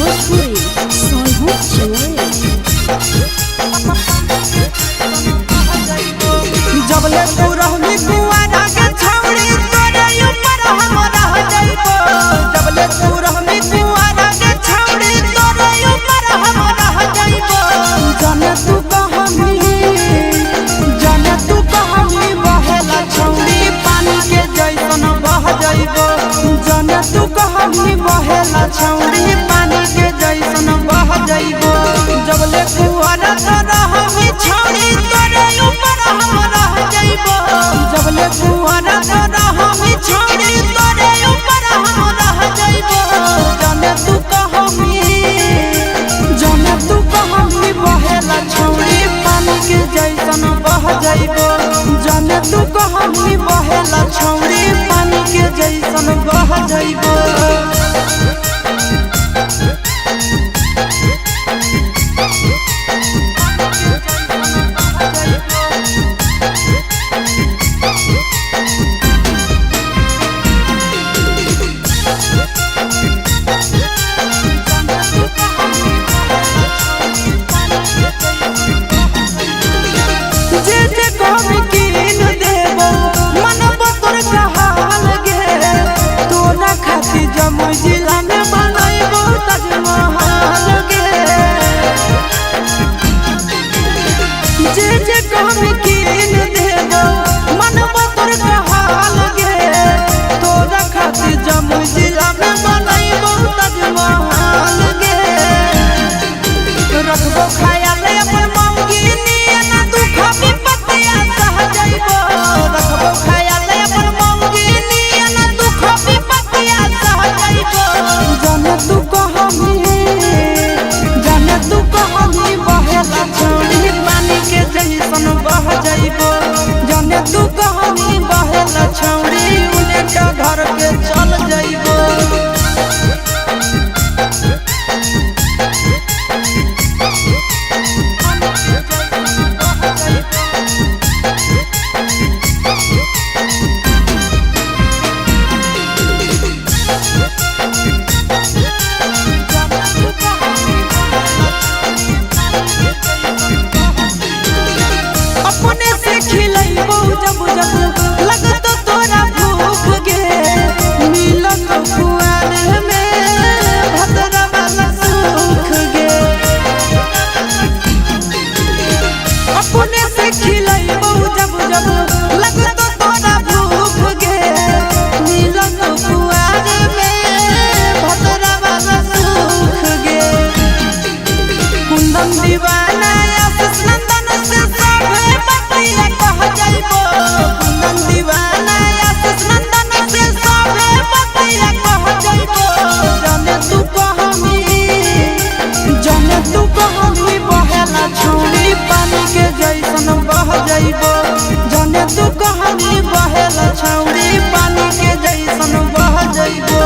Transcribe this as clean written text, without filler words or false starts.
भोजपुरी सोनू चुनरी। जबले तू रहनी कुआरा के छौड़ी तोरे ऊपर हम रह जाइबो। जबले तू रहनी कुआरा के छौड़ी तोरे ऊपर हम रह जाइबो। जाने तू कहमी बहेला छौड़ी पानी के जैसन बह जाइबो। जाने तू कहमी बहेला छौड़ी पानी के जैसन बह जाइबो। जबले कुआरा तो रहनी छौड़ी तोरे ऊपर हम रह जाइबो। जबले कुआरा तो रहनी छौड़ी तोरे ऊपर हम रह जाइबो। जाने तू कहमी बहेला छौड़ी पानी के जैसन बह जाइबो। जाने तू कहमी बहेला छौड़ी पानी के जैसन बह जाइबो। जिला में बनाइबो ताजमहल गे। जे कहमी कीन देबो मनबो तोर कहाल गे। तोरा खातिर जमुई जिला में बनाइबो ताजमहल गे। रखबो ख्याल अपन मौगी नियन दुख विपत्तिया सह जाइबो। रखबो ख्याल अपन मौगी नियन दुख विपत्तिया सह जाइबो। जाने तू कहमी बहेला छौड़ी पानी के जैसन बह जाइबो। जाने तू कहमी बहेला छौड़ी उनका घर के चल जाइबो। अपने से खिलैबो जब जब लगतो तोरा भूख गे। मिलत कुआर में भतरा वाला सुख गे। अपने से खिलैबो जब जब लगतो तोरा भूख गे। मिलत कुआर में भतरा वाला सुख गे। कुंदन दीवाना आशीष नंदन से सभे बतिया कह जाइबो। कुंदन दीवाना आशीष नंदन से सभे बतिया कह जाइबो। जाने तू कहमी बहेला छौड़ी पानी के जैसन बह जाइबो। जाने तू कहमी बहेला छौड़ी पानी के जैसन बह जाइबो।